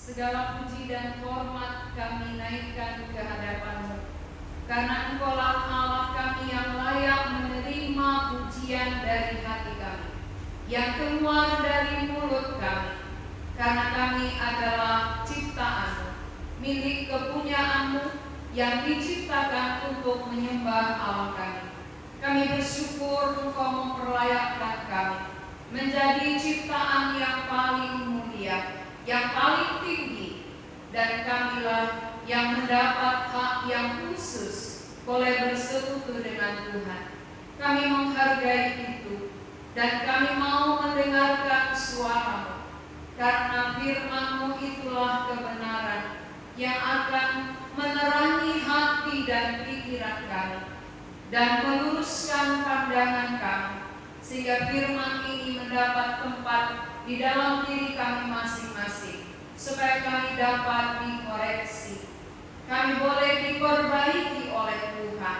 Segala puji dan hormat kami naikkan ke hadapan-Mu, karena Engkaulah Allah kami yang layak menerima pujian dari hati kami, yang keluar dari mulut kami, karena kami adalah ciptaan-Mu, milik kepunyaan-Mu yang diciptakan untuk menyembah Allah kami. Kami bersyukur Engkau memperlayakkan kami menjadi ciptaan yang paling mulia, yang paling tinggi, dan kamilah yang mendapat hak yang khusus boleh bersekutu dengan Tuhan. Kami menghargai itu, dan kami mau mendengarkan suara-Mu, karena firman-Mu itulah kebenaran yang akan menerangi hati dan pikiran kami, dan meluruskan pandangan kami, sehingga firman ini mendapat tempat di dalam diri kami masing-masing, supaya kami dapat dikoreksi, kami boleh diperbaiki oleh Tuhan,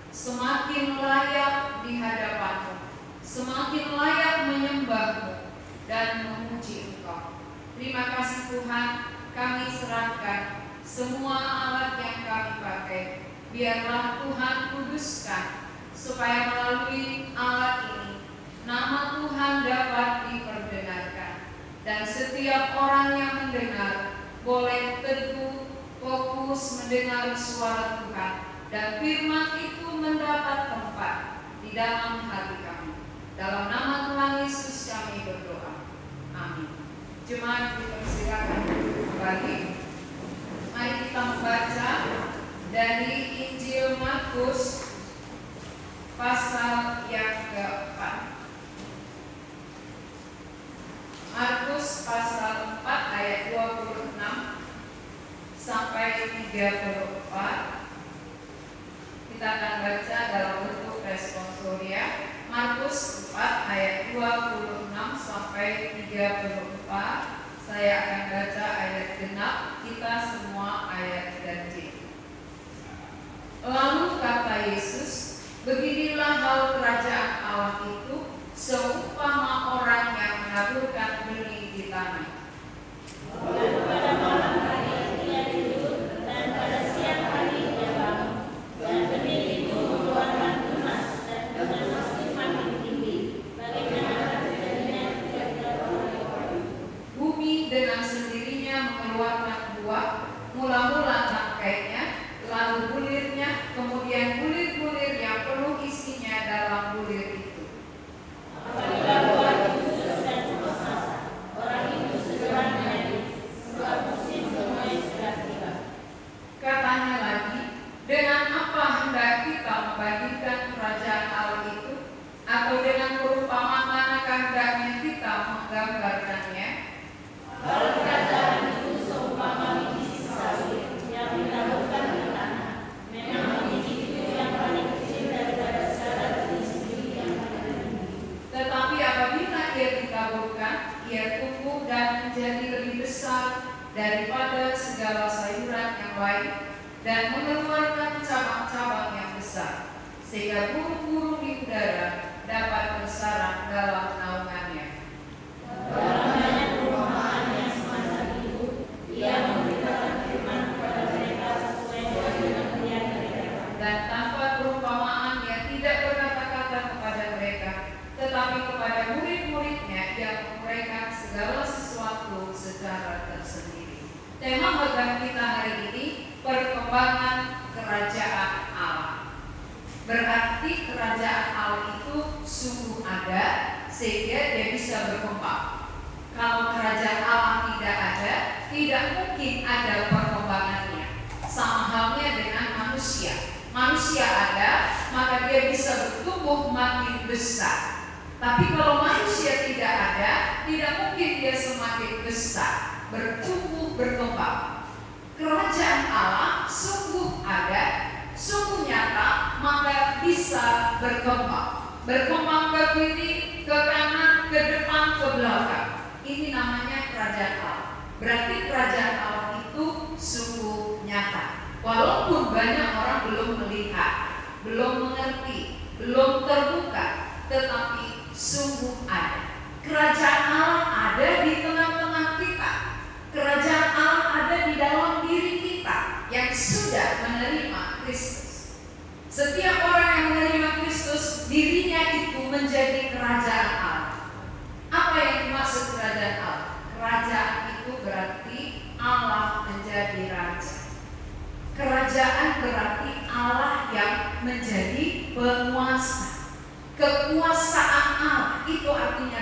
semakin layak di hadapan-Mu, semakin layak menyembah-Mu dan memuji Engkau. Terima kasih Tuhan, kami serahkan semua alat yang kami pakai. Biarlah Tuhan kuduskan, supaya melalui alat ini nama Tuhan dapat diperdengarkan, dan setiap orang yang mendengar boleh teguh, fokus mendengar suara Tuhan, dan firman itu mendapat tempat di dalam hati kami. Dalam nama Tuhan Yesus kami berdoa. Amin. Jemaat dipersilakan kembali. Mari kita membaca dari Injil Markus pasal yang ke-4. Markus pasal 4 ayat 26 sampai 34. Kita akan baca dalam bentuk responsoria. Markus 4 ayat 26 sampai 34. Saya akan baca ayat genap, kita semua ayat ganjil. Lalu kata Yesus, beginilah hal kerajaan Allah itu, seumpama orang yang menaburkan benih di tanah. Dan pada malam hari ia tidur, dan pada siang hari ia bangun, dan benih itu mengeluarkan tunas, dan tunas pasti makin tinggi. Bagaimana terjadinya ketika orang-orang? Bumi dengan sendirinya mengeluarkan buah, mula-mula tangkainya, lalu bulirnya, kemudian bulir-bulir yang penuh isinya dalam bulir itu. Apabila buah itu sudah cukup masak, orang itu segera menyadari, sebab musim menuai sudah tiba. Katanya lagi, dengan apa hendak kita membagikan kerajaan Allah itu, atau dengan perumpamaan manakah hendaknya kita menggambarkannya? Hal kerajaan itu seumpama biji sawit yang ditaburkan di tanah. Memang biji itu yang paling kecil daripada segala biji yang paling tinggi. Tetapi apabila ia ditaburkan, ia tumbuh dan menjadi lebih besar daripada segala sayuran yang lain, dan mengeluarkan cabang-cabang yang besar, sehingga burung-burung di udara dapat bersarang dalam naungannya. Dalam banyak perumpamaan yang semacam itu, ia memberitakan firman kepada mereka sesuai dengan pengertian mereka. Dan tanpa perumpamaan ia tidak berkata-kata kepada mereka, tetapi kepada murid-muridnya ia menguraikan segala sesuatu secara tersendiri. Tema khotbah kita hari ini, perkembangan kerajaan Allah. Berarti kerajaan Allah itu sungguh ada, sehingga dia bisa berkembang. Kalau kerajaan Allah tidak ada, tidak mungkin ada perkembangannya. Sama halnya dengan manusia. Manusia ada, maka dia bisa bertumbuh makin besar. Tapi kalau manusia tidak ada, tidak mungkin dia semakin besar, bertumbuh, berkembang. Kerajaan Allah sungguh ada, sungguh nyata, maka bisa berkembang. Berkembang ke kiri, ke kanan, ke depan, ke belakang. Ini namanya kerajaan Allah. Berarti kerajaan Allah itu sungguh nyata. Walaupun banyak orang belum melihat, belum mengerti, belum terbuka, tetapi sungguh ada. Kerajaan Allah ada di tengah-tengah kita. Kerajaan Allah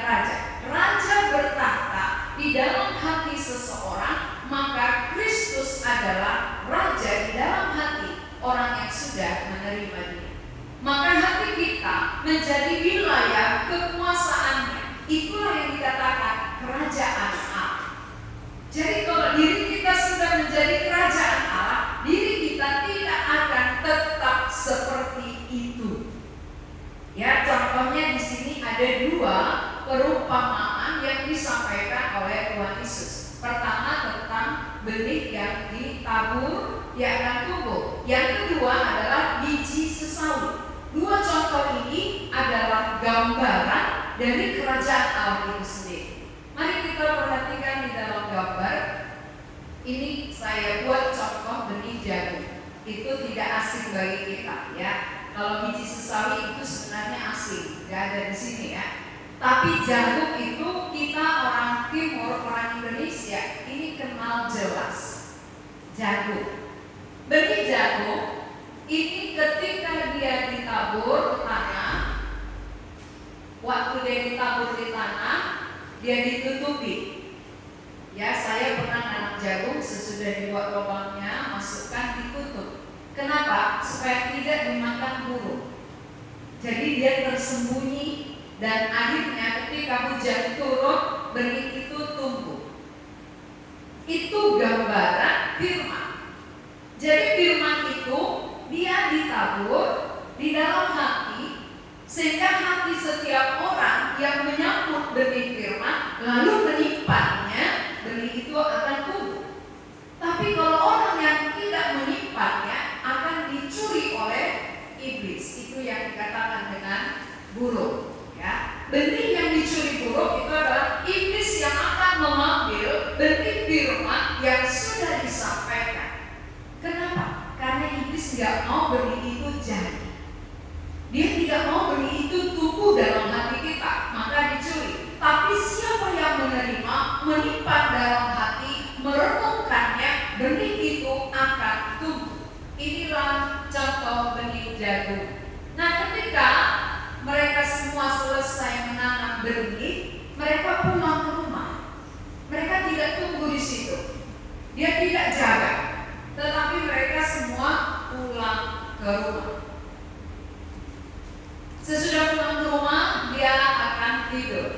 raja. Raja bertahta di dalam hati seseorang, maka Kristus adalah raja di dalam hati orang yang sudah menerima Dia. Maka hati kita menjadi wilayah kekuasaannya. Itulah yang dikatakan kerajaan Allah. Jadi kalau diri kita sudah menjadi kerajaan Allah, diri kita tidak akan tetap seperti itu. Ya, contohnya di sini ada dua perumpamaan yang disampaikan oleh Tuhan Yesus. Pertama tentang benih yang ditabur, dia akan tumbuh. Yang kedua adalah biji sesawi. Dua contoh ini adalah gambaran dari kerajaan Allah itu sendiri. Mari kita perhatikan di dalam gambar. Ini saya buat contoh benih jagung. Itu tidak asing bagi kita, ya. Kalau biji sesawi itu sebenarnya asing, nggak ada di sini, ya. Tapi jagung itu kita orang Timur, orang Indonesia ini kenal jelas. Jagung, benih jagung ini ketika dia ditabur ke tanah, waktu dia ditabur di tanah, dia ditutupi. Ya, saya pernah nanam jagung, sesudah dibuat lubangnya, masukkan, ditutup. Kenapa? Supaya tidak dimakan burung. Jadi dia tersembunyi dan akhirnya ketika hujan turun, benih itu tumbuh. Itu gambaran firman. Jadi firman itu dia ditabur di dalam hati, sehingga hati setiap orang yang menyambut benih firman lalu menyimpannya, benih itu akan tumbuh. Tapi kalau orang yang tidak menyimpannya akan dicuri oleh iblis. Itu yang dikatakan dengan burung, ya. Benih yang dicuri burung itu adalah iblis yang akan mengambil benih firman yang sudah disampaikan. Kenapa? Karena iblis tidak mau benih itu jadi. Dia tidak mau benih itu tumbuh dalam hati kita, maka dicuri. Tapi siapa yang menerima, menyimpan dalam hati, merenungkannya, benih itu akan tumbuh. Inilah contoh benih jagung. Nah, ketika mereka semua selesai menanam benih, mereka pulang ke rumah. Mereka tidak tunggu di situ. Dia tidak jaga, tetapi mereka semua pulang ke rumah. Sesudah pulang ke rumah, dia akan tidur.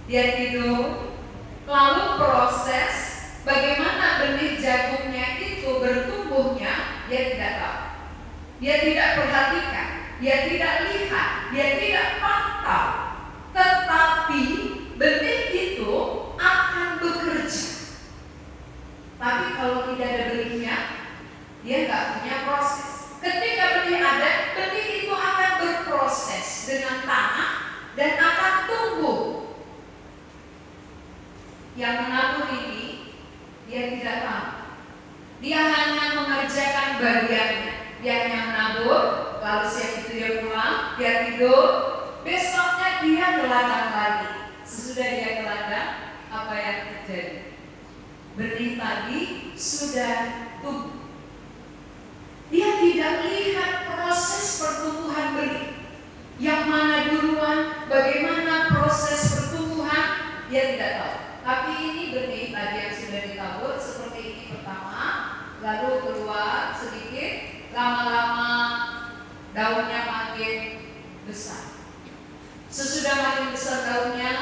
Dia tidur, lalu proses bagaimana benih jagungnya itu bertumbuhnya, dia tidak tahu. Dia tidak perhatikan, dia tidak lihat, dia tidak pantau. Tetapi benih itu akan bekerja. Tapi kalau tidak ada benihnya, dia nggak punya proses. Ketika benih ada, benih itu akan berproses dengan tanah dan akan tumbuh. Yang menabur ini, dia tidak tahu. Dia hanya mengerjakan bagiannya. Dia hanya menabur, lalu siang itu dia pulang, dia tidur. Besoknya dia ke ladang lagi. Sesudah dia ke ladang, apa yang terjadi? Benih tadi sudah tumbuh. Dia tidak lihat proses pertumbuhan benih. Yang mana duluan, bagaimana proses pertumbuhan, dia tidak tahu. Tapi ini benih tadi yang sudah ditabur seperti ini pertama, lalu keluar sedikit, lama-lama daunnya makin besar. Sesudah makin besar daunnya,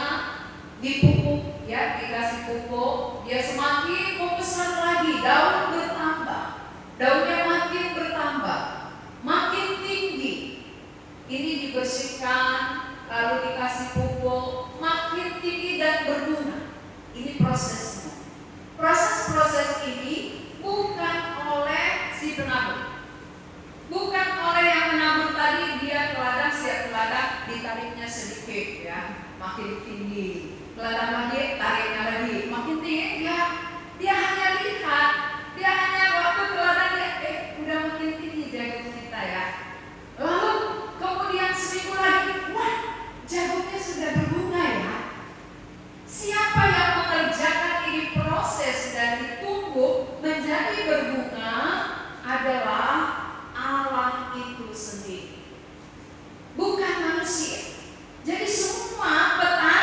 dipupuk, ya, dikasih pupuk, dia semakin membesar lagi, daun bertambah, daunnya makin bertambah, makin tinggi. Ini dibersihkan, lalu dikasih pupuk, makin tinggi dan berbunga. Ini prosesnya. Proses-proses ini bukan oleh si penabur, bukan oleh yang menabur tadi. Dia ke ladang, siap ke ladang, ditariknya sedikit, ya, makin tinggi. Ke ladang lagi, tariknya lagi, makin tinggi. Dia hanya lihat, dia hanya waktu ke ladang dia, udah makin tinggi jagung kita, ya. Lalu kemudian seminggu lagi, wah, jagungnya sudah berbunga, ya. Siapa yang mengerjakan ini proses dari tumbuh menjadi berbunga adalah Allah itu sendiri, bukan manusia. Jadi semua petani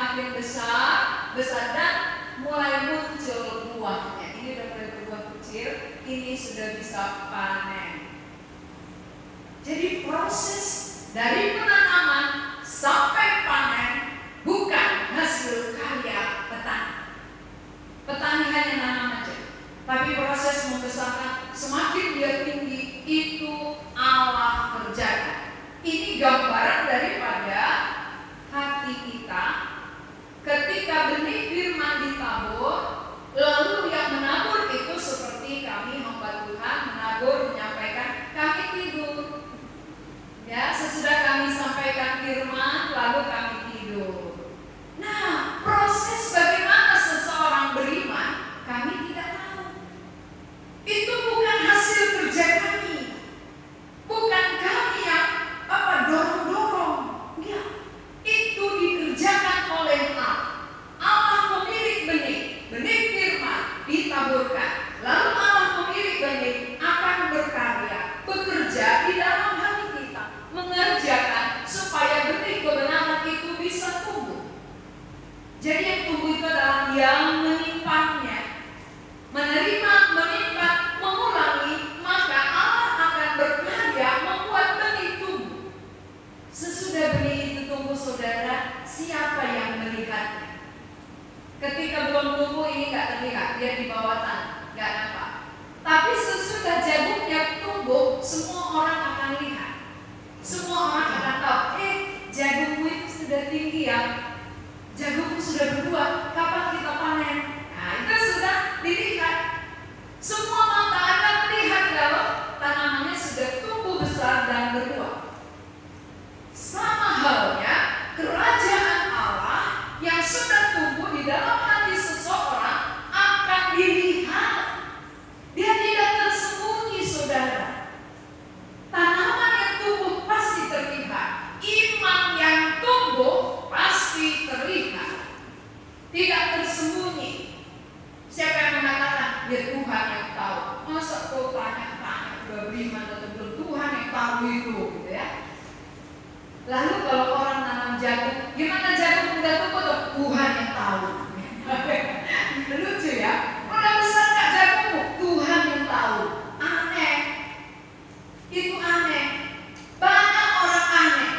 makin besar dan mulai muncul buahnya. Ini udah mulai berbuah kecil, ini sudah bisa panen. Jadi proses dari penanaman sampai panen bukan hasil karya petani. Petani hanya nanam aja, tapi proses membesarkan semakin dia tinggi itu Allah kerjakan. Ini gambaran daripada hati kita ketika benih firman ditabur, lalu yang menabur itu seperti kami hamba Tuhan menabur, menyampaikan, kami tidur. Ya, sesudah kami sampaikan firman, lalu kami tidur. Nah, proses bagaimana seseorang beriman, kami tidak tahu. Itu bukan hasil kerja kami. Bukan kami yang dorong-dorong. Enggak. Itu dikerjakan oleh Allah. Allah pemilik benih firman ditaburkan. Lalu Allah pemilik benih akan berkarya, bekerja di dalam hati kita, mengerjakan supaya benih kebenaran itu bisa tumbuh. Jadi yang tumbuh itu adalah yang menimpanya, menerima, menimpan, mengulangi, maka Allah akan berkarya membuat benih tumbuh. Sesudah benih itu tumbuh, saudara, siapa yang melihatnya? Ketika belum tumbuh ini nggak terlihat, dia di bawah tanah, nggak nampak. Tapi sesudah jagungnya tumbuh, semua orang akan lihat. Semua orang akan tahu, jagungmu itu sudah tinggi ya, jagungmu sudah berbuah, kapan kita panen? Nah, itu sudah dilihat. Semua mata akan melihat kalau tanamannya sudah tumbuh besar dan berbuah. Sama halnya kerajaan Allah yang sudah tumbuh di dalam hati seseorang akan dilihat. Dia tidak tersembunyi, saudara. Tanaman yang tumbuh pasti terlihat. Iman yang tumbuh pasti terlihat. Tidak tersembunyi. Siapa yang mengatakan? Ya Tuhan yang tahu. Masa kau tanya-tanya udah beriman atau belum? Tuhan yang tahu itu, gitu ya. Lalu kalau orang nanam jagung, gimana jagung udah tumbuh tuh? Tuhan yang tahu. Lucu ya. Udah besar nggak jagungmu? Tuhan yang tahu. Aneh. Itu aneh. Banyak orang aneh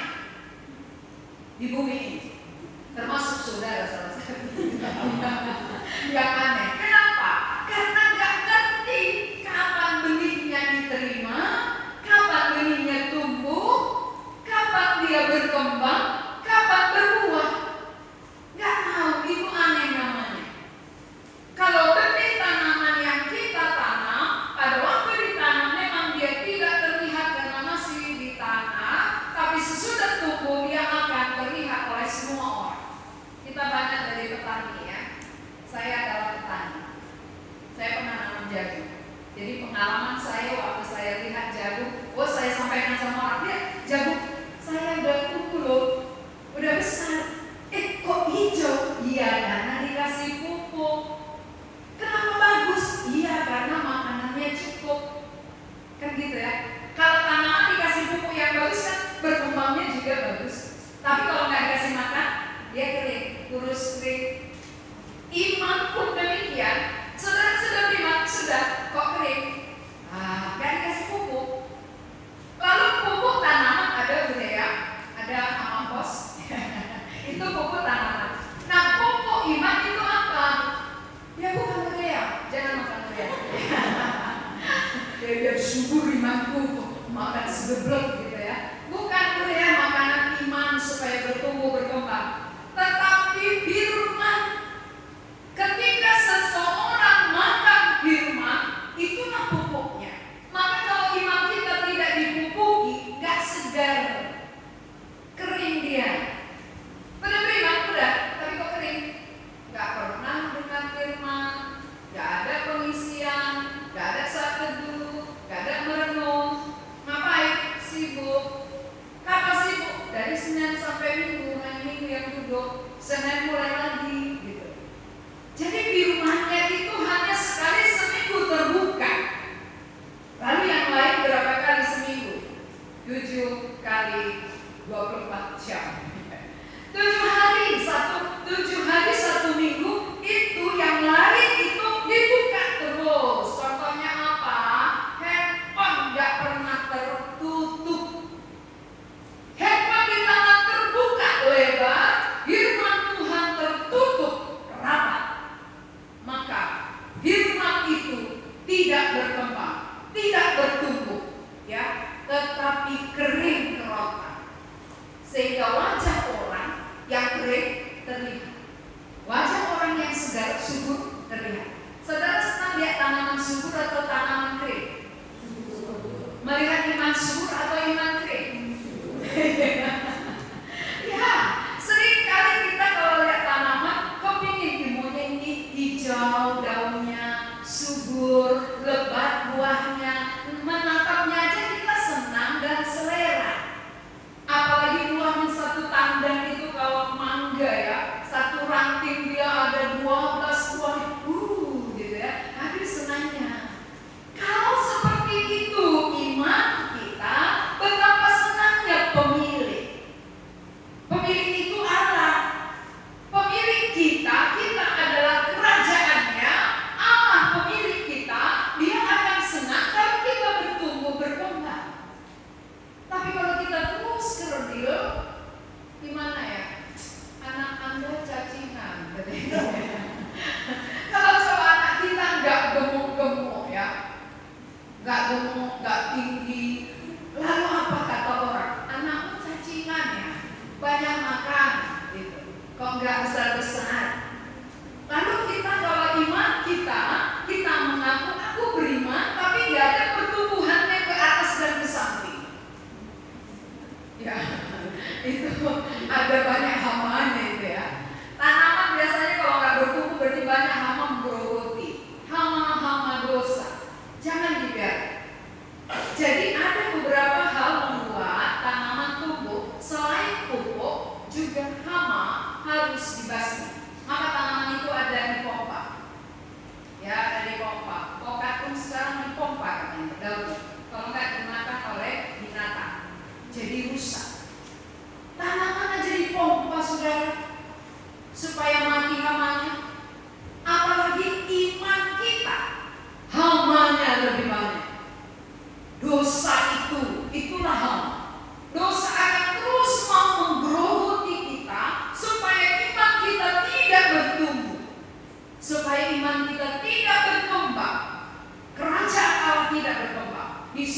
di bumi ini, termasuk saudara salah satu yang aneh. Kenapa? Karena nggak ngerti kapan benihnya diterima, kapan benihnya tumbuh, kapan dia berkembang, kapan berbuah. Nggak tahu, itu aneh namanya. Kalau benih tanaman yang kita tanam, pada waktu ditanam memang dia tidak terlihat karena masih di tanah, tapi sesudah tumbuh dia akan terlihat oleh semua orang. Kita banyak dari petani ya. Saya adalah petani. Saya pernah nanam jagung. Jadi pengalaman saya waktu saya lihat jagung, saya sampaikan sama orang, dia jagung saya udah tumbuh loh, udah besar. Kok hijau? Iya, karena dikasih pupuk. Kenapa bagus? Iya, karena makanannya cukup. Kan gitu ya. Kalau tanaman dikasih pupuk yang bagus kan berkembangnya juga bagus. Tapi kalau nggak dikasih makan, dia kering, kurus kering. Iman pun demikian. Saudara sudah beriman, sudah kok kering? Nggak dikasih pupuk. Lalu pupuk tanaman ada budaya, ada amampos. Itu pupuk tanaman. Nah, pupuk iman itu apa? Ya bukan budaya, jangan makan budaya. Biar subur imanku, makan segeblek gitu ya. Bukan budaya makanan iman supaya bertumbuh berkembang. Tetapi firman. Ketika seseorang makan firman, itulah pupuknya. Maka kalau iman kita tidak dipupuki, nggak segar, kering dia. Udah beriman, udah, tapi kok kering? Nggak pernah dengar firman, nggak ada pengisian, nggak ada saat teduh, nggak ada merenung. Ngapain? Sibuk. Kapan sibuk? Dari Senin sampai Minggu, minggu yang duduk, Senin mulai lagi, gitu. Jadi firman-Nya itu hanya sekali seminggu terbuka. Lalu yang lain berapa kali seminggu? 7 kali 24 jam. 7 hari, 7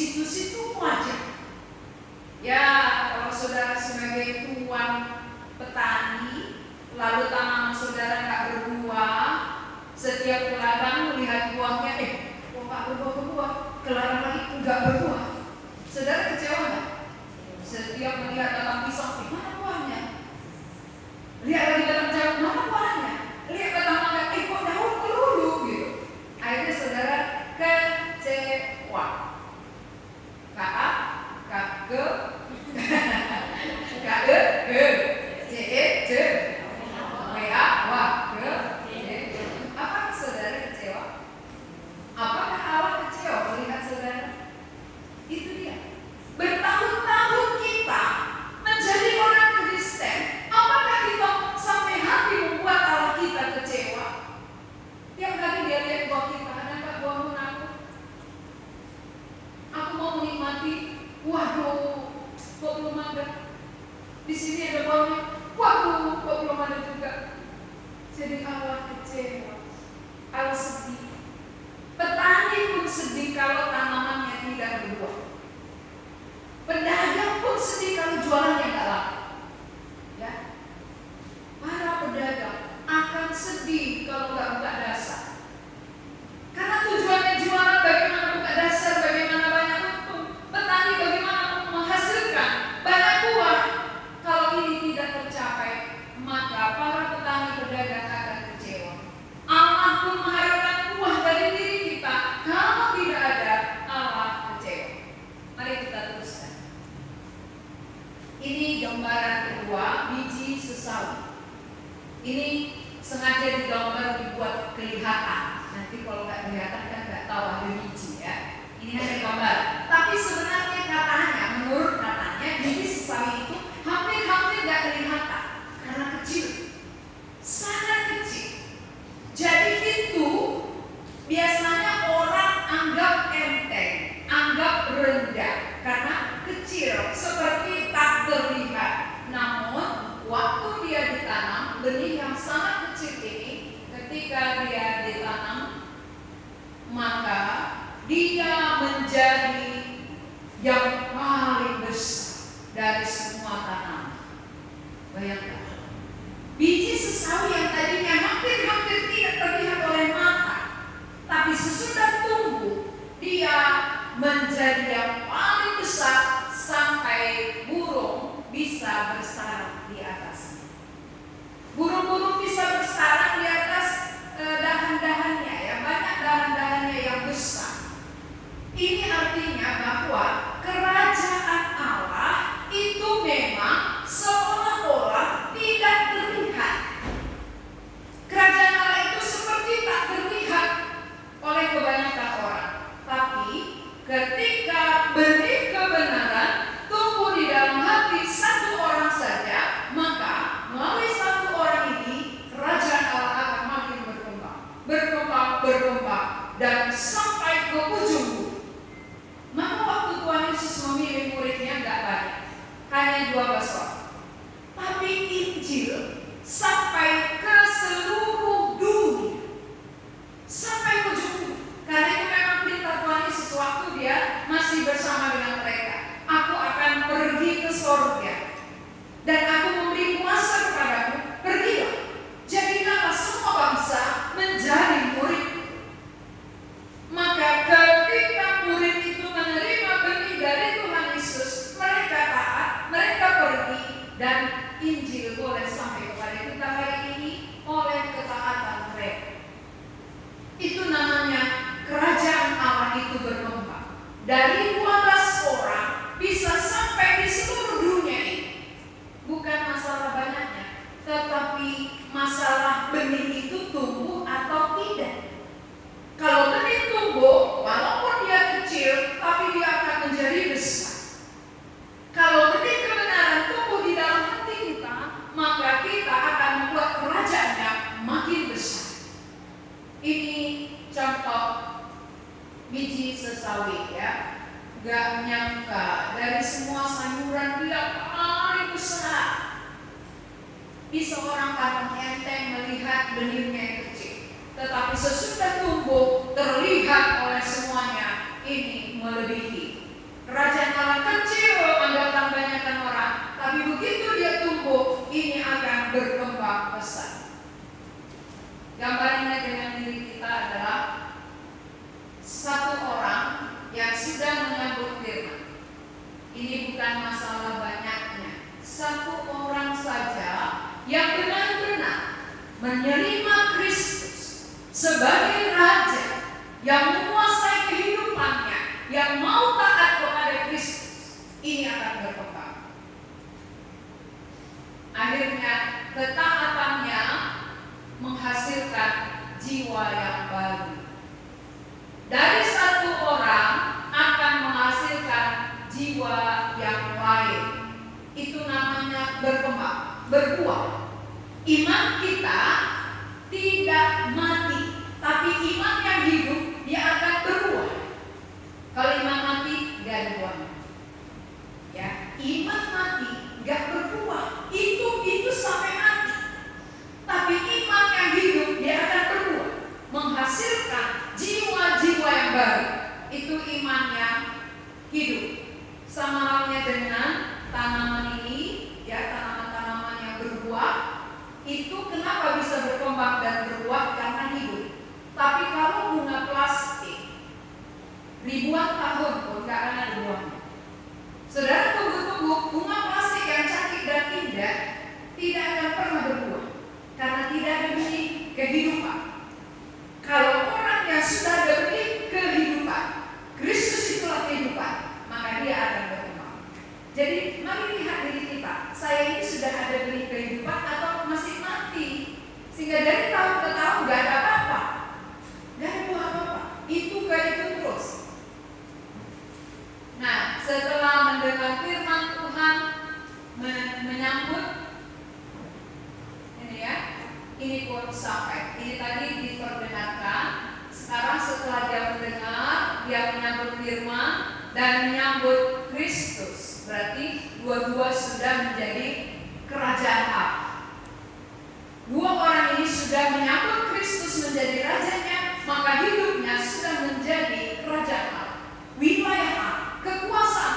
situ-situ aja. Ya, kalau saudara sebagai tuan petani, lalu tanaman saudara nggak berbuah, setiap ke ladang melihat buahnya, kok nggak berbuah-berbuah, ke ladang lagi nggak berbuah. Saudara kecewa nggak? Setiap melihat batang pisang, mana buahnya? Lihat lagi batang jeruk, mana buahnya? Lihat batang mangga, kok daun melulu gitu. Akhirnya saudara kecewa. Apakah saudara kecewa? Apakah Allah kecewa melihat saudara? Itu dia. Bertahun-tahun kita menjadi orang Kristen, apakah kita sampai hati membuat Allah kita kecewa? Tiap kali dia lihat buah kita, ada nggak buah menakut? Aku mau menikmati, waduh, kok belum ada. Di sini ada buahnya, waduh, kok belum ada juga. Jadi Allah kecewa, Allah sedih. Petani pun sedih kalau tanamannya tidak berbuah. Pedagang pun sedih kalau jualannya nggak laku. Ya, para pedagang akan sedih kalau nggak buka dasar. Karena tujuannya jualan bagaimana buka dasar, bagaimana banyak untung. Petani bagaimana menghasilkan banyak buah. Kalau ini tidak tercapai, maka para petani pedagang akan kecewa. Allah pun mengharapkan buah dari diri kita. Kalau tidak ada, Allah kecewa. Mari kita teruskan. Ini gambaran kedua, biji sesawi. Ini sengaja digambar dibuat kelihatan. Nanti kalau nggak kelihatan kan nggak tahu ada biji ya. Ini hanya gambar. Tapi sebenarnya katanya, menurut katanya, biji sesawi itu hampir nggak kelihatan karena kecil, sangat kecil. Jadi itu biasanya orang anggap enteng, anggap rendah karena kecil, seperti tak terlihat. Namun waktu dia ditanam, benih yang sangat kecil ini, ketika dia ditanam, maka dia menjadi yang paling besar dari semua tanaman. Bayangkan, biji sesawi yang tadinya hampir tidak terlihat oleh mata, tapi sesudah tumbuh, dia menjadi yang paling besar sampai burung bisa bersarang di atasnya. Burung-burung bisa bersarang di atas dahan-dahannya, ya, banyak dahan-dahannya yang besar. Ini artinya bahwa kerajaan Allah itu memang seolah-olah tidak terlihat. Kerajaan Allah itu seperti tak terlihat oleh kebanyakan orang. Tapi ketika benih kebenaran tumbuh di dalam hati satu orang saja, maka melalui satu orang ini kerajaan Allah akan makin berkembang dan sampai ke ujung bumi. Maka waktu Tuhan Yesus memilih muridnya nggak banyak, hanya 12 orang. Tapi Injil sampai ke seluruh dunia, sampai ke ujung bumi. Karena itu memang perintah Tuhan Yesus waktu dia masih bersama dengan mereka. Aku akan pergi ke surga dan aku memberi kuasa kepadamu. Pergilah, jadikanlah semua bangsa menjadi murid. Maka ketika murid itu menerima benih dari Tuhan Yesus, mereka taat, mereka pergi, dan Injil boleh sampai kepada kita hari ini oleh ketaatan mereka. Itu namanya kerajaan Allah itu berkembang. Dari 12 orang bisa sampai di seluruh dunia ini. Bukan masalah banyaknya, tetapi masalah benih itu tumbuh atau tidak. Kalau benih tumbuh, walaupun dia kecil, tapi dia akan menjadi besar. Kalau benih kebenaran tumbuh di dalam hati kita, maka kita akan membuat kerajaannya makin besar. Ini contoh biji sesawi, ya. Gak nyangka dari semua sayuran dia paling besar. Bisa orang kadang enteng melihat benihnya yang kecil, tetapi sesudah tumbuh terlihat oleh semuanya ini melebihi. gambarannya dengan diri kita adalah satu orang yang sudah menyambut firman. Ini bukan masalah banyaknya, satu orang saja yang benar-benar menerima Kristus sebagai Raja yang menguasai kehidupannya, yang mau taat kepada Kristus, ini akan berkembang. Akhirnya ketaatannya menghasilkan jiwa yang baru. Dari satu orang akan menghasilkan jiwa yang lain. Itu namanya berkembang, berbuah. Iman kita tidak mati, tapi iman yang hidup dia akan berbuah. Kalau iman mati gak ada buahnya. Ya, iman mati gak berbuah. Itu sampai mati. Tapi iman yang hidup dia akan berbuah, menghasilkan jiwa-jiwa yang baru. Itu iman yang hidup. Sama halnya dengan tanaman ini, ya, tanaman-tanaman yang berbuah itu kenapa bisa berkembang dan berbuah? Karena hidup. Tapi kalau bunga plastik ribuan tahun pun gak akan ada buahnya. Saudara, tumbuh-tumbuh bunga plastik yang cantik dan indah tidak akan pernah berbuah karena tidak ada benih kehidupan. Kalau orang yang sudah ada benih kehidupan, Kristus itulah kehidupan, maka dia akan berkembang. Jadi mari lihat diri kita, saya ini sudah ada benih kehidupan atau masih mati? Sehingga dari tahun ke tahun gak ada apa-apa, gak ada buah apa-apa. Itu kayak itu terus. Nah, setelah mendengar firman Tuhan, menyambut ini ya, ini pun sampai. Ini tadi diperdengarkan. Sekarang setelah dia mendengar, dia menyambut firman dan menyambut Kristus. Berarti dua-dua sudah menjadi kerajaan Allah. Dua orang ini sudah menyambut Kristus menjadi rajanya, maka hidupnya sudah menjadi kerajaan Allah. Wilayah Allah, kekuasaan.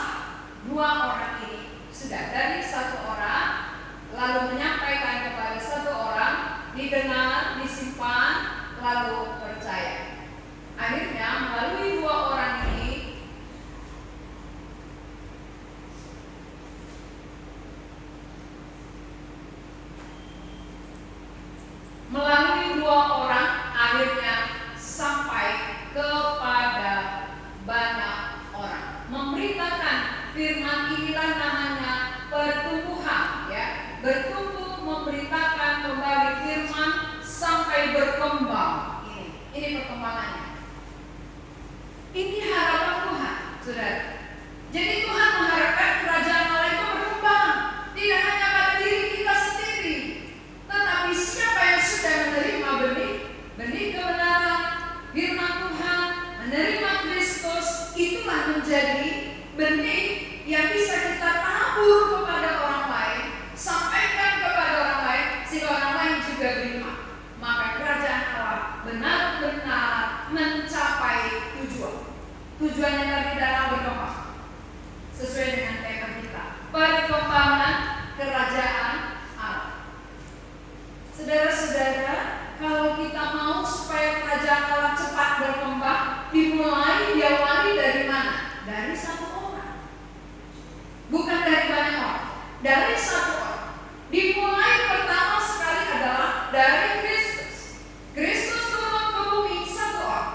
Dua orang ini sudah dari satu orang, lalu menyampaikan kepada satu orang, didengar, disimpan, lalu percaya. Akhirnya melalui dua orang ini, akhirnya sampai kepada banyak orang. Memberitakan firman inilah namanya pertumbuhan, ya. Bertumbuh, memberitakan kembali firman sampai berkembang. Ini perkembangannya. Ini harapan Tuhan, saudara. Jadi Tuhan mengharapkan kerajaan Allah itu berkembang, tidak hanya pada diri kita sendiri, tetapi siapa yang sudah menerima benih kebenaran, firman Tuhan, menerima Kristus, itulah menjadi benih yang bisa kita tabur kepada orang lain, sampaikan kepada orang lain, sehingga orang lain juga beriman. Maka kerajaan Allah benar-benar mencapai tujuan. Tujuannya tadi dalam berkembang, sesuai dengan tema kita, perkembangan kerajaan Allah. Saudara-saudara, kalau kita mau supaya kerajaan Allah cepat berkembang, diawali dari mana? Dari satu orang, bukan dari banyak orang, dari satu orang. Dimulai pertama sekali adalah dari Kristus. Kristus turun ke bumi satu orang.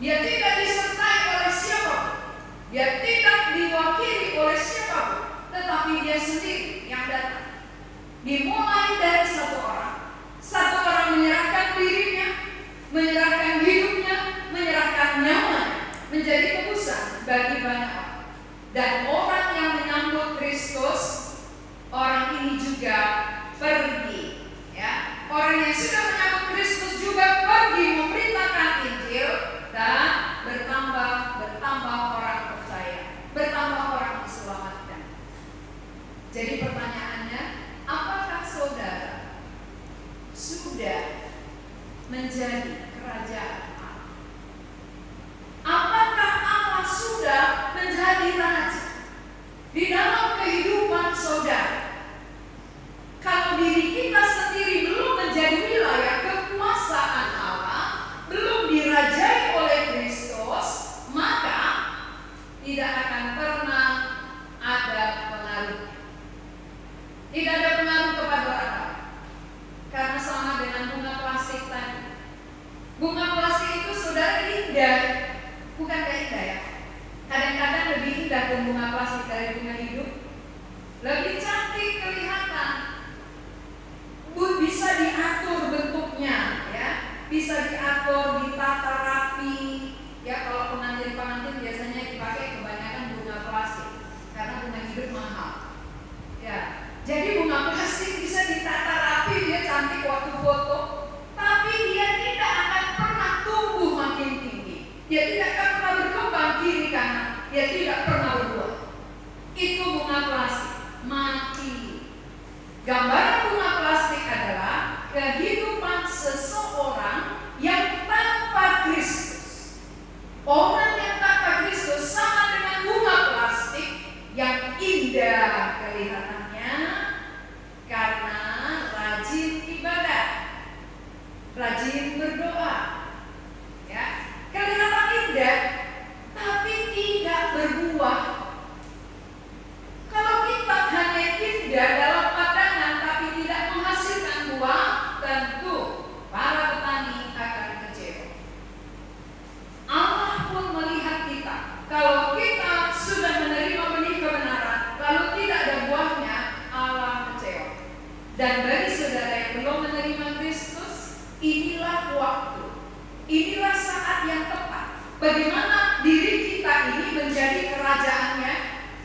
Dia tidak disertai oleh siapapun, dia tidak diwakili oleh siapapun, tetapi dia sendiri yang datang. Dimulai dari satu orang. Satu orang menyerahkan dirinya, menyerahkan hidupnya, menyerahkan nyawanya, menjadi tebusan bagi banyak orang. Dan orang yang menyambut Kristus, orang ini juga pergi, ya. Orang yang sudah menyambut Kristus juga pergi memberitakan Injil, dan bertambah orang percaya, bertambah orang diselamatkan. Jadi pertanyaannya, apakah saudara sudah menjadi kerajaan Allah? Apakah Allah sudah menjadi raja di dalam kehidupan saudara? Kalau diri kita sendiri belum menjadi wilayah kekuasaan dia tidak pernah berbuah. Itu bunga plastik, mati. Gambaran bunga plastik adalah kehidupan seseorang yang tanpa Kristus. Orang yang tanpa Kristus sama dengan bunga plastik yang indah kelihatannya karena rajin ibadah, rajin berdoa, ya, kelihatan indah, tapi tidak berbuah. Kalau kita hanya indah dalam pandangan tapi tidak menghasilkan buah, tentu para petani akan kecewa. Allah pun melihat kita. Kalau kita sudah menerima benih kebenaran, lalu tidak ada buahnya, Allah kecewa. Dan bagi saudara yang belum menerima Kristus, inilah waktu, inilah saat yang tepat. Bagaimana diri kita ini menjadi kerajaannya,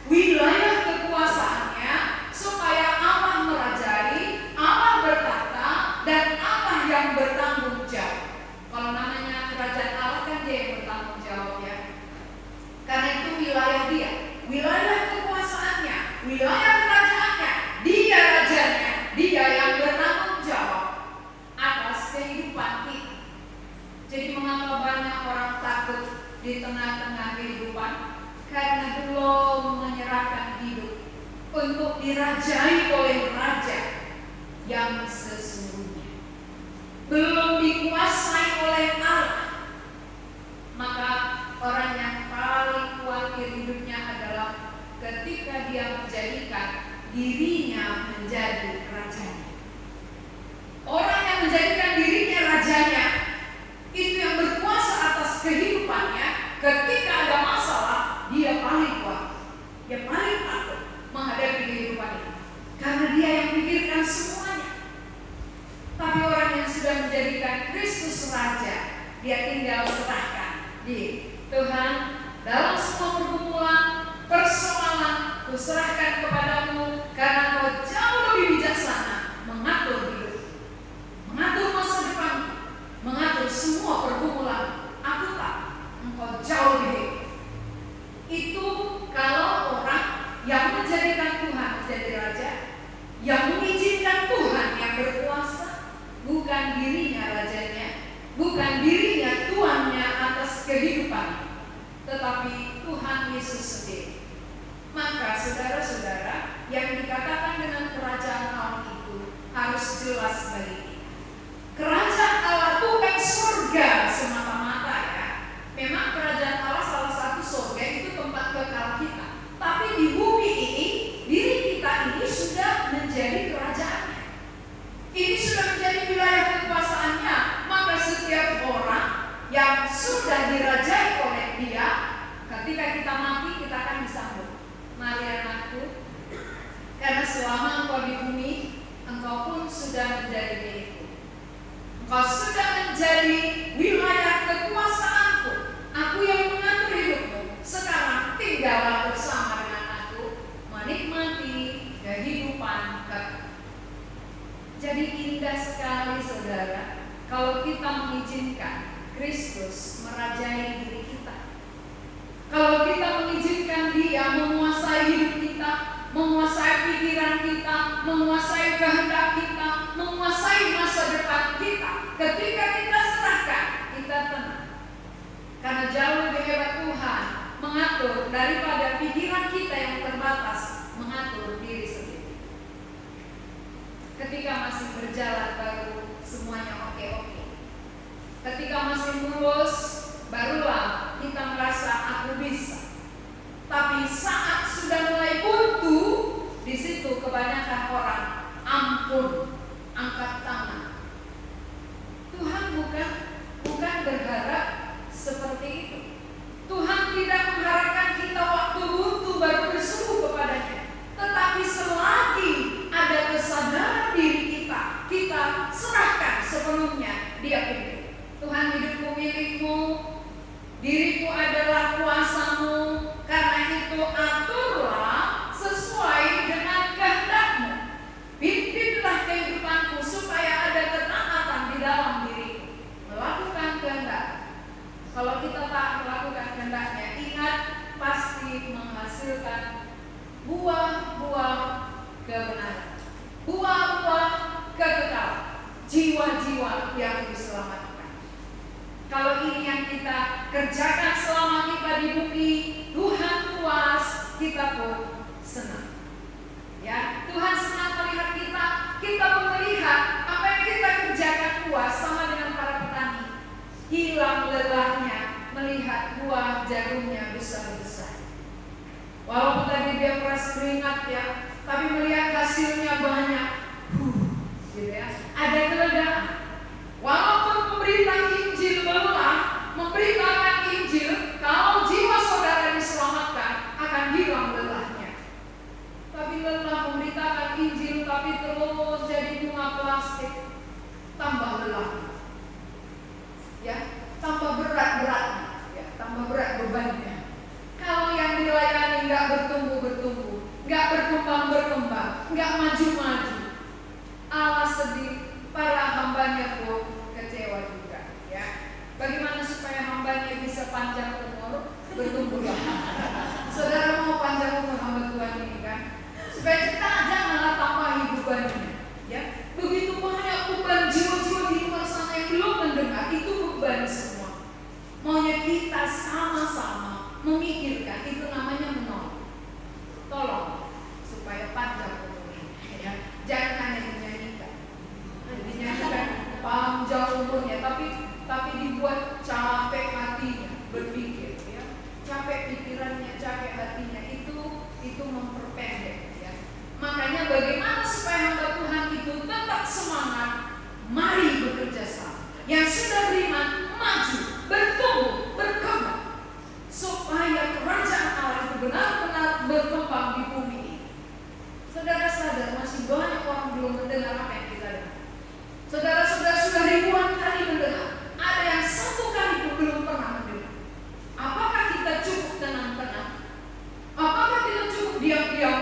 wilayah kekuasaannya, supaya Allah merajai, Allah bertata, dan Allah yang bertanggung jawab. Kalau namanya kerajaan Allah kan dia yang bertanggung jawab, ya. Karena itu wilayah dia, wilayah kekuasaannya, wilayah kerajaannya, dia rajanya, dia yang bertanggung jawab atas kehidupan kita. Jadi mengapa banyak orang takut di tengah-tengah kehidupan? Karena belum menyerahkan hidup untuk dirajai oleh raja yang sesungguhnya, belum dikuasai oleh Allah. Maka orang yang paling khawatir hidupnya adalah ketika dia menjadikan dirinya menjadi rajanya. Orang yang menjadikan dirinya rajanya, itu yang berkuasa atas kehidupannya. Ketika ada masalah, dia paling kuat, dia paling takut menghadapi kehidupan ini, karena dia yang pikirkan semuanya. Tapi orang yang sudah menjadikan Kristus raja, dia tinggal serahkan diri. Tuhan, dalam semua pergumulan, persoalan, kuserahkan kepadamu, karena Kau jauh lebih bijaksana mengatur hidup, mengatur masa depan, mengatur semua pergumulan. Aku tak, Engkau jauh lebih. Itu kalau orang yang menjadikan Tuhan menjadi raja, yang mengizinkan Tuhan yang berkuasa, bukan dirinya rajanya, bukan dirinya tuannya atas kehidupan, tetapi Tuhan Yesus sendiri. Maka saudara-saudara, yang dikatakan dengan kerajaan Allah itu harus jelas bagi kita. Kerajaan Allah bukan surga semata-mata, ya. Memang kerajaan Allah salah satu surga itu tempat kekal kita. Tapi di bumi ini, diri kita ini sudah menjadi kerajaannya. Ini sudah menjadi wilayah kekuasaannya. Maka setiap orang yang sudah dirajai oleh Dia, ketika kita mati, kita akan disambut. Mari anakku, karena selama engkau di bumi, engkau pun sudah menjadi milikku. Engkau sudah menjadi wilayah kekuasaanku. Aku yang mengatur hidupmu. Sekarang tinggallah bersama dengan aku, menikmati kehidupan kekal. Jadi indah sekali, saudara, kalau kita mengizinkan Kristus merajai diri kita. Kalau kita mengizinkan Dia menguasai hidup kita, menguasai pikiran kita, menguasai kehendak kita, menguasai masa depan kita. Ketika kita serahkan, kita tenang. Karena jauh lebih hebat Tuhan mengatur daripada pikiran kita yang terbatas mengatur diri sendiri. Ketika masih berjalan baru semuanya oke-oke. Ketika masih mulus, barulah kita merasa aku bisa. Tapi saat sudah mulai buntu, di situ kebanyakan orang ampun, angkat tangan. Tuhan bukan berharap seperti itu. Tuhan tidak mengharapkan kita waktu buntu baru berseru kepadanya. Tetapi selagi ada kesadaran diri kita, kita serahkan sepenuhnya Dia pimpin. Tuhan, hidupku milikmu, diriku adalah kuasamu. Karena itu aturlah sesuai dengan kehendak-Mu. Pimpinlah kehidupanku supaya ada ketaatan di dalam diriku, melakukan kehendak. Kalau kita tak melakukan kehendak-Nya, ingat pasti kita kerjakan selama kita di bumi, Tuhan puas, kita pun senang. Ya, Tuhan senang melihat kita pun melihat apa yang kita kerjakan puas, sama dengan para petani. Hilang lelahnya melihat buah jarumnya besar-besar. Walaupun tadi dia peras keringat ya, tapi melihat hasilnya banyak, gitu ya, ada kelegaan. Walaupun pemberita Injil lelah memberitakan Injil, kalau jiwa saudara diselamatkan akan hilang lelahnya. Tapi lelah memberitakan Injil tapi terus jadi bunga plastik, tambah lelah, ya, tambah berat, ya, tambah berat bebannya. Kalau yang dilayani nggak bertumbuh, nggak berkembang, nggak maju, Allah sedih, para hambanya pun kecewa juga. Ya, bagaimana supaya hambanya bisa panjang umur, bertumbuh? Saudara mau panjang umur hamba Tuhan ini kan? Supaya kita janganlah tambahi bebannya. Ya, begitu banyak beban jiwa-jiwa di luar sana yang belum mendengar, itu beban semua. Maunya kita sama-sama memikirkan, itu namanya menolong. Tolong supaya panjang umurnya, ya. Jangan hanya dinyanyikan panjang umurnya, tapi dibuat capek hatinya berpikir, ya. Capek pikirannya, capek hatinya, itu memperpendek, ya. Makanya bagaimana supaya hamba Tuhan itu tetap semangat? Mari bekerja sama. Yang sudah beriman maju, bertumbuh, berkembang, supaya kerajaan Allah itu benar-benar berkembang di bumi ini. Saudara sadar masih banyak orang belum mendengar apa yang kita dengar. Saudara-saudara sudah ribuan kali mendengar, ada yang satu kali pun belum pernah mendengar. Apakah kita cukup tenang-tenang? Apakah kita cukup diam-diam?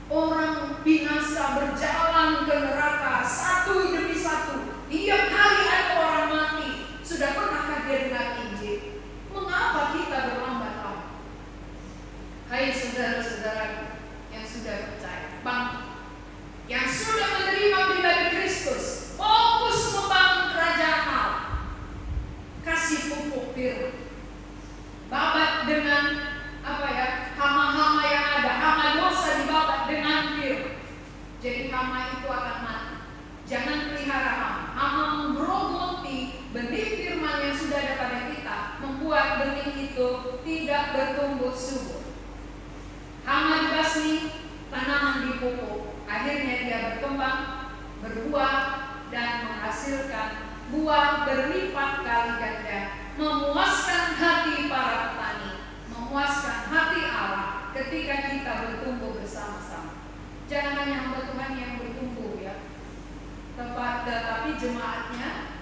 Orang binasa berjalan ke neraka satu demi satu. Tiap kali ada orang mati. Sudah pernahkah dia dengar Injil? Mengapa kita berlambat-lambat? Hai saudara-saudara yang sudah percaya, bangkit. Yang sudah menerima pribadi Kristus, fokus membangun kerajaan Allah. Kasih pupuk firman. Babat dengan hama-hama yang ada, hama dosa dibabat dengan firman. Jadi hama itu akan mati. Jangan pelihara hama. Hama menggerogoti benih firman yang sudah ada pada kita, membuat benih itu tidak bertumbuh subur. Hama dibasmi, tanaman dipupuk. Akhirnya dia berkembang, berbuah, dan menghasilkan buah berlipat kali ganda, memuaskan hati para petani, memuaskan hati Allah ketika kita bertumbuh bersama-sama. Jangan hanya hamba Tuhan yang bertumbuh, ya, tetapi jemaatnya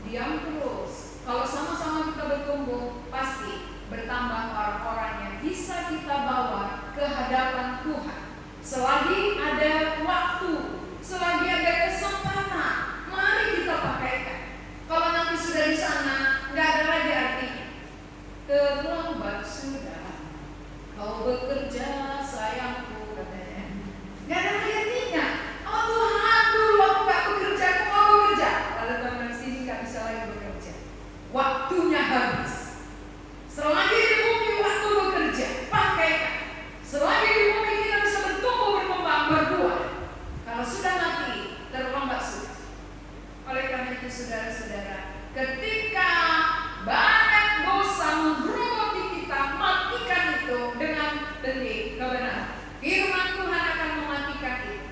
diam terus. Kalau sama-sama kita bertumbuh, pasti bertambah orang-orang yang bisa kita bawa ke hadapan Tuhan. Selagi ada waktu, selagi ada kesempatan, mari kita pakaikan. Kalau nanti sudah di sana, nggak ada lagi artinya. Terlambat sudah kau bekerja sayangku, katanya. Nggak ada lagi artinya. Oh Tuhan, dulu aku nggak bekerja, aku mau bekerja. Lalu teman di sini nggak bisa lagi bekerja. Waktunya habis. Selagi di bumi waktu bekerja, pakaikan. Selagi di bumi kita bisa bertumbuh, berkembang, berbuah. Kalau sudah mati, terlambat sudah. Oleh karena itu saudara-saudara, ketika banyak dosa menggerogoti kita, matikan itu dengan benih kebenaran. Firman Tuhan akan mematikan itu.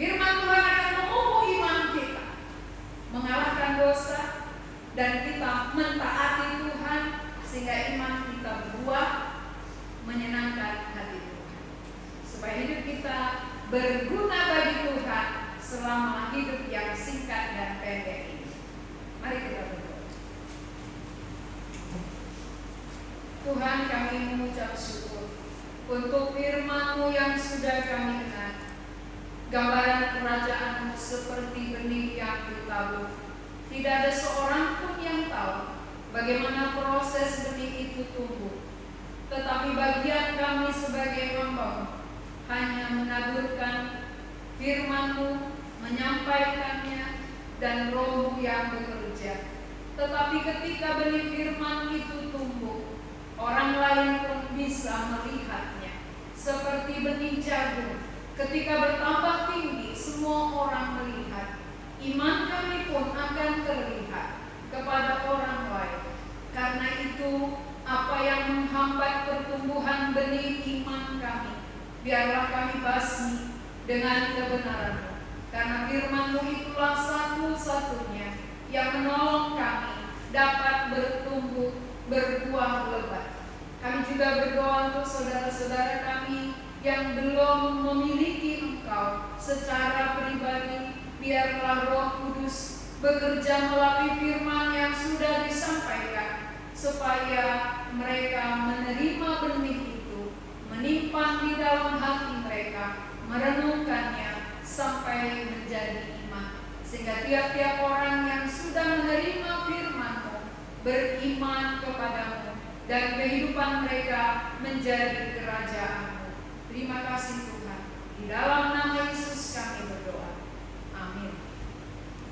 Firman Tuhan akan memupuk iman kita, mengalahkan dosa, dan kita mentaati Tuhan sehingga iman kita berbuah, menyenangkan hati Tuhan. Supaya hidup kita berguna bagi Tuhan selama hidup yang singkat dan pendek ini. Mari kita berdoa. Tuhan, kami mengucap syukur untuk firman-Mu yang sudah kami dengar. Gambaran kerajaan-Mu seperti benih yang ditabur. Tidak ada seorang pun yang tahu bagaimana proses benih itu tumbuh. Tetapi bagian kami sebagai hamba-Mu hanya menaburkan firman-Mu, menyampaikannya, dan Roh-Mu yang bekerja. Tetapi ketika benih firman itu tumbuh, orang lain pun bisa melihatnya. Seperti benih jagung, ketika bertambah tinggi, semua orang melihat. Iman kami pun akan terlihat kepada orang lain. Karena itu, apa yang menghambat pertumbuhan benih iman kami, biarlah kami basmi dengan kebenaran-Mu. Karena firman-Mu itulah satu-satunya yang menolong kami dapat bertumbuh berbuah lebat. Kami juga berdoa untuk saudara-saudara kami yang belum memiliki Engkau secara pribadi. Biarlah Roh Kudus bekerja melalui firman yang sudah disampaikan, supaya mereka menerima benih itu, menimpan di dalam hati mereka, merenungkannya sampai menjadi iman. Sehingga tiap-tiap orang yang sudah menerima firman-Mu beriman kepadamu, dan kehidupan mereka menjadi kerajaan-Mu. Terima kasih Tuhan. Di dalam nama Yesus kami berdoa. Amin.